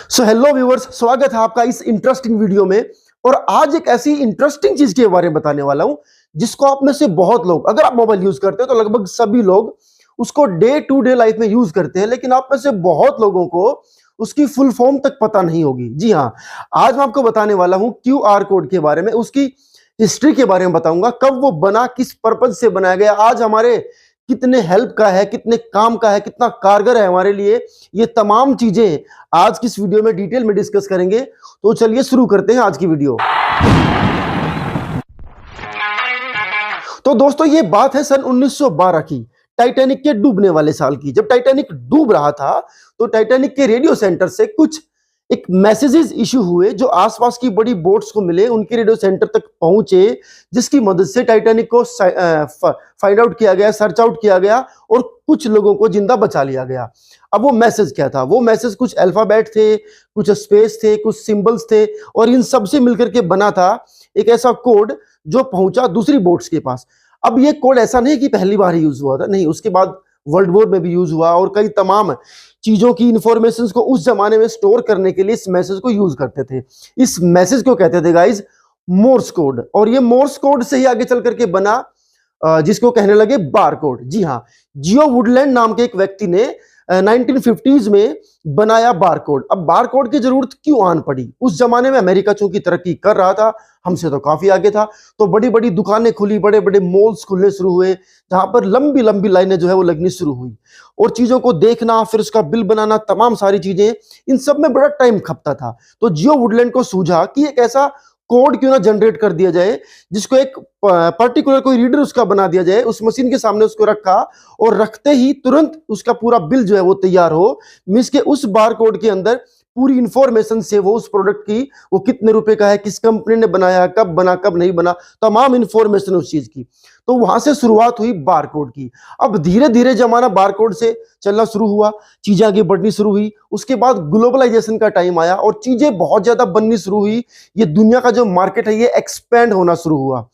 So hello viewers, स्वागत है आपका इस इंटरेस्टिंग वीडियो में। और आज एक ऐसी इंटरेस्टिंग चीज के बारे में बताने वाला हूं जिसको आप में से बहुत लोग, अगर आप मोबाइल यूज करते हो तो लगभग सभी लोग उसको डे टू डे लाइफ में यूज करते हैं, लेकिन आप में से बहुत लोगों को उसकी फुल फॉर्म तक पता नहीं होगी। जी हाँ, आज मैं आपको बताने वाला हूं QR कोड के बारे में, उसकी हिस्ट्री के बारे में बताऊंगा, कब वो बना, किस पर्पज से बनाया गया, आज हमारे कितने हेल्प का है, कितने काम का है, कितना कारगर है हमारे लिए। ये तमाम चीजें आज की इस वीडियो में डिटेल में डिस्कस करेंगे। तो चलिए शुरू करते हैं आज की वीडियो। तो दोस्तों, ये बात है सन 1912 की, टाइटैनिक के डूबने वाले साल की। जब टाइटैनिक डूब रहा था तो टाइटैनिक के रेडियो सेंटर से कुछ एक मैसेजेस इशू हुए जो आसपास की बड़ी बोट्स को मिले, उनके रेडियो सेंटर तक पहुंचे, जिसकी मदद से टाइटैनिक को फाइंड आउट किया गया, सर्च आउट किया गया और कुछ लोगों को जिंदा बचा लिया गया। अब वो मैसेज क्या था? वो मैसेज कुछ अल्फाबेट थे, कुछ स्पेस थे, कुछ सिंबल्स थे, और इन सब से मिलकर के बना था एक ऐसा कोड जो पहुंचा दूसरी बोट्स के पास। अब ये कोड ऐसा नहीं कि पहली बार ही यूज हुआ था, नहीं, उसके बाद वर्ल्ड वॉर में भी यूज हुआ और कई तमाम चीजों की इंफॉर्मेशन को उस जमाने में स्टोर करने के लिए इस मैसेज को यूज करते थे। इस मैसेज को कहते थे गाइज मोर्स कोड, और ये मोर्स कोड से ही आगे चल करके बना जिसको कहने लगे बार कोड। जी हाँ, जियो वुडलैंड नाम के एक व्यक्ति ने 1950s में बनाया बार कोड। अब बार कोड की जरूरत क्यों आन पड़ी? उस जमाने में अमेरिका चूंकि तरक्की कर रहा था, हमसे तो काफी आगे था, तो बड़ी बड़ी दुकानें खुली, बड़े बड़े मॉल्स खुलने शुरू हुए, जहां पर लंबी लंबी लाइनें जो है वो लगनी शुरू हुई, और चीजों को देखना, फिर उसका बिल बनाना, तमाम सारी चीजें, इन सब में बड़ा टाइम खपता था। तो जियो वुडलैंड को सूझा कि एक ऐसा कोड क्यों ना जनरेट कर दिया जाए जिसको एक पर्टिकुलर कोई रीडर उसका बना दिया जाए, उस मशीन के सामने उसको रखा और रखते ही तुरंत उसका पूरा बिल जो है वो तैयार हो। मींस के उस बार कोड के अंदर पूरी इंफॉर्मेशन से वो उस प्रोडक्ट की, वो कितने रुपए का है, किस कंपनी ने बनाया, कब बना, कब नहीं बना, तमाम इंफॉर्मेशन उस चीज की। तो वहां से शुरुआत हुई बार कोड की। अब धीरे धीरे जमाना बार कोड से चलना शुरू हुआ, चीजें आगे बढ़नी शुरू हुई। उसके बाद ग्लोबलाइजेशन का टाइम आया और चीजें बहुत ज्यादा बननी शुरू हुई। ये दुनिया का जो मार्केट है ये एक्सपेंड होना शुरू हुआ,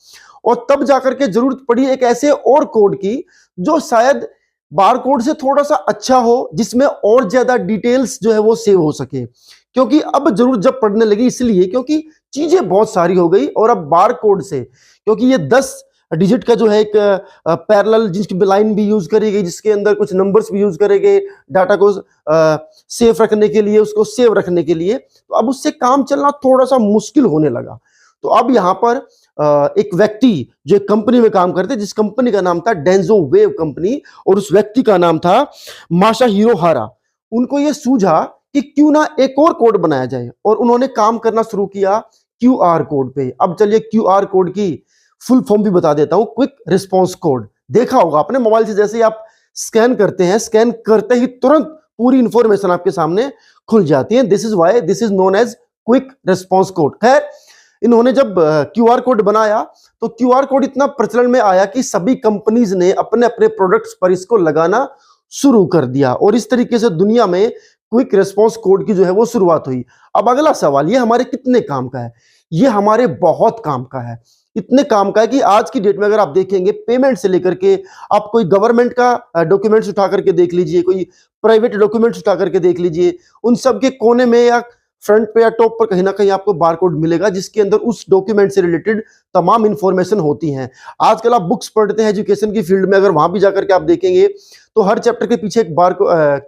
और तब जाकर के जरूरत पड़ी एक ऐसे और कोड की जो शायद बार कोड से थोड़ा सा अच्छा हो, जिसमें और ज्यादा डिटेल्स जो है वो सेव हो सके। क्योंकि अब जरूरत जब पड़ने लगी, इसलिए क्योंकि चीजें बहुत सारी हो गई, और अब बार कोड से, क्योंकि ये 10 डिजिट का जो है एक पैरेलल जिसकी लाइन भी यूज करी गई, जिसके अंदर कुछ नंबर्स भी यूज करे गए डाटा को सेफ रखने के लिए, उसको सेव रखने के लिए, तो अब उससे काम चलना थोड़ा सा मुश्किल होने लगा। तो अब यहां पर एक व्यक्ति जो एक कंपनी में काम करते, जिस कंपनी का नाम था डेंजो वेव कंपनी, और उस व्यक्ति का नाम था मासाहिरो हारा। उनको यह सूझा कि क्यों ना एक और कोड बनाया जाए, और उन्होंने काम करना शुरू किया QR कोड पे। अब चलिए QR कोड की फुल फॉर्म भी बता देता हूं, क्विक रिस्पॉन्स कोड। देखा होगा अपने मोबाइल से, जैसे ही आप स्कैन करते हैं, स्कैन करते ही तुरंत पूरी इंफॉर्मेशन आपके सामने खुल जाती है। This is why this is known as quick response code. खैर, इन्होंने जब QR कोड बनाया तो QR कोड इतना प्रचलन में आया कि सभी कंपनीज ने अपने अपने प्रोडक्ट्स पर इसको लगाना शुरू कर दिया, और इस तरीके से दुनिया में क्विक रिस्पॉन्स कोड की जो है वो शुरुआत हुई। अब अगला सवाल, ये हमारे कितने काम का है? ये हमारे बहुत काम का है। इतने काम का है कि आज की डेट में अगर आप देखेंगे, पेमेंट से लेकर के आप कोई गवर्नमेंट का डॉक्यूमेंट्स उठा करके देख लीजिए, कोई प्राइवेट डॉक्यूमेंट्स उठा करके देख लीजिए, उन सब के कोने में या फ्रंट पे या टॉप पर कहीं ना कहीं आपको बारकोड मिलेगा, जिसके अंदर उस डॉक्यूमेंट से रिलेटेड तमाम इंफॉर्मेशन होती हैं। आजकल आप बुक्स पढ़ते हैं एजुकेशन की फील्ड में, अगर वहां भी जाकर के आप देखेंगे तो हर चैप्टर के पीछे एक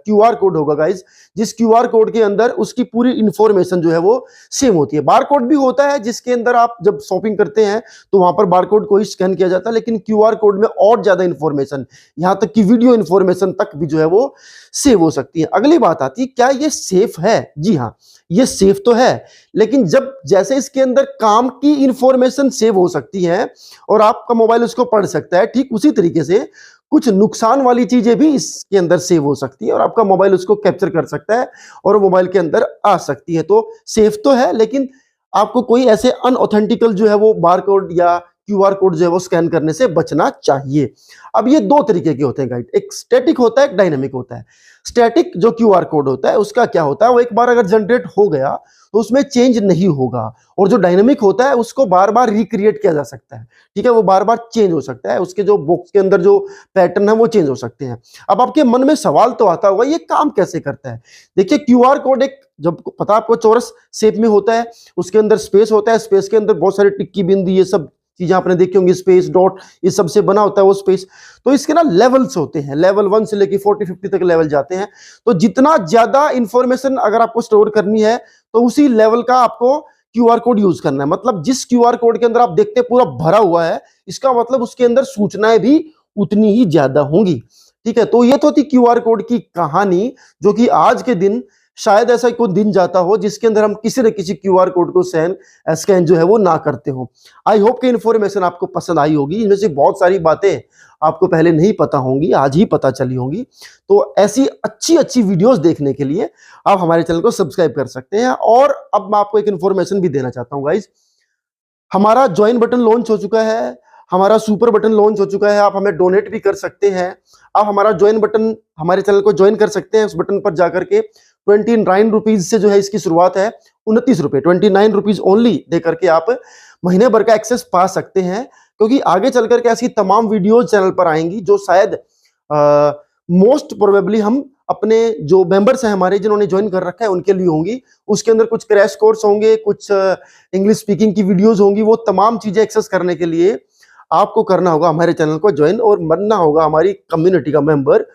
QR कोड होगा गाइज, जिस QR कोड के अंदर उसकी पूरी इंफॉर्मेशन जो है वो सेम होती है। बारकोड भी होता है जिसके अंदर आप जब शॉपिंग करते हैं तो वहां पर बारकोड को ही स्कैन किया जाता है, लेकिन QR कोड में और ज्यादा इंफॉर्मेशन, यहां तक कि वीडियो इंफॉर्मेशन तक भी जो है वो सेव हो सकती है। अगली बात आती है, क्या ये सेफ है? जी हाँ, ये सेफ तो है, लेकिन जब जैसे इसके अंदर काम की इंफॉर्मेशन सेव हो सकती है और आपका मोबाइल उसको पढ़ सकता है, ठीक उसी तरीके से कुछ नुकसान वाली चीजें भी इसके अंदर सेव हो सकती है, और आपका मोबाइल उसको कैप्चर कर सकता है और मोबाइल के अंदर आ सकती है। तो सेफ तो है, लेकिन आपको कोई ऐसे अनऑथेंटिकल जो है वो बारकोड या क्यूआर कोड जो है वो स्कैन करने से बचना चाहिए। अब ये दो तरीके के होते हैं गाइड, एक स्टैटिक होता है, एक डायनेमिक होता है। स्टैटिक जो क्यूआर कोड होता है उसका क्या होता है, वो एक बार अगर जनरेट हो गया तो उसमें चेंज नहीं होगा, और जो डायनेमिक होता है उसको बार बार रिक्रिएट किया जा सकता है, ठीक है, वो बार बार चेंज हो सकता है, उसके जो बॉक्स के अंदर जो पैटर्न है वो चेंज हो सकते हैं। अब आपके मन में सवाल तो आता होगा ये काम कैसे करता है। देखिए क्यूआर कोड एक, जब पता आपको, चौरस शेप में होता है, उसके अंदर स्पेस होता है, स्पेस के अंदर बहुत सारे टिक्की बिंदी ये सब चीजें आपने देखी होंगी, स्पेस डॉट ये सब से बना होता है वो स्पेस। तो इसके ना लेवल्स होते हैं, लेवल 1 से लेके 40-50 तक लेवल जाते हैं। तो जितना ज्यादा इंफॉर्मेशन अगर आपको स्टोर करनी है तो उसी लेवल का आपको क्यूआर कोड यूज करना है। मतलब जिस क्यूआर कोड के अंदर आप देखते हैं पूरा भरा हुआ है, इसका मतलब उसके अंदर सूचनाएं भी उतनी ही ज्यादा होंगी, ठीक है। तो ये तो थी क्यूआर कोड की कहानी, जो कि आज के दिन शायद ऐसा कोई दिन जाता हो जिसके अंदर हम किसी न किसी क्यूआर कोड को स्कैन जो है वो ना करते हो। आई होप कि इन्फॉर्मेशन आपको पसंद आई होगी, इनमें से बहुत सारी बातें आपको पहले नहीं पता होंगी, आज ही पता चली होंगी। तो ऐसी अच्छी अच्छी वीडियोस देखने के लिए आप हमारे चैनल को सब्सक्राइब कर सकते हैं। और अब मैं आपको एक इन्फॉर्मेशन भी देना चाहता हूं गाइज, हमारा ज्वाइन बटन लॉन्च हो चुका है, हमारा सुपर बटन लॉन्च हो चुका है, आप हमें डोनेट भी कर सकते हैं। आप हमारा ज्वाइन बटन, हमारे चैनल को ज्वाइन कर सकते हैं, उस बटन पर जाकर के 29 रुपीज से जो है इसकी शुरुआत है, 29 रुपए, 29 रुपीज ओनली दे करके आप महीने भर का एक्सेस पा सकते हैं। क्योंकि आगे चल करके ऐसी तमाम वीडियोज चैनल पर आएंगी जो शायद मोस्ट प्रोबेबली हम अपने जो मेंबर्स हैं हमारे जिन्होंने ज्वाइन कर रखा है उनके लिए होंगी। उसके अंदर कुछ क्रैश कोर्स होंगे, कुछ इंग्लिश स्पीकिंग की वीडियोज होंगी। वो तमाम चीजें एक्सेस करने के लिए आपको करना होगा हमारे चैनल को ज्वाइन और बनना होगा हमारी कम्युनिटी का मेंबर।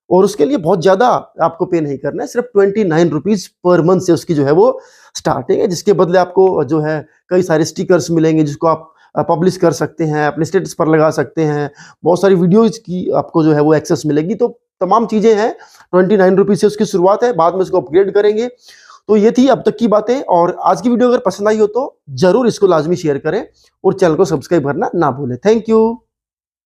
और उसके लिए बहुत ज्यादा आपको पे नहीं करना है, सिर्फ 29 रुपीज पर मंथ से उसकी जो है वो स्टार्टिंग है, जिसके बदले आपको जो है कई सारे स्टिकर्स मिलेंगे जिसको आप पब्लिश कर सकते हैं, अपने स्टेटस पर लगा सकते हैं, बहुत सारी वीडियोज की आपको जो है वो एक्सेस मिलेगी। तो तमाम चीजें हैं, 29 रुपीज से उसकी शुरुआत है, बाद में इसको अपग्रेड करेंगे। तो ये थी अब तक की बातें, और आज की वीडियो अगर पसंद आई हो तो जरूर इसको लाजमी शेयर करें और चैनल को सब्सक्राइब करना ना भूलें। Thank you.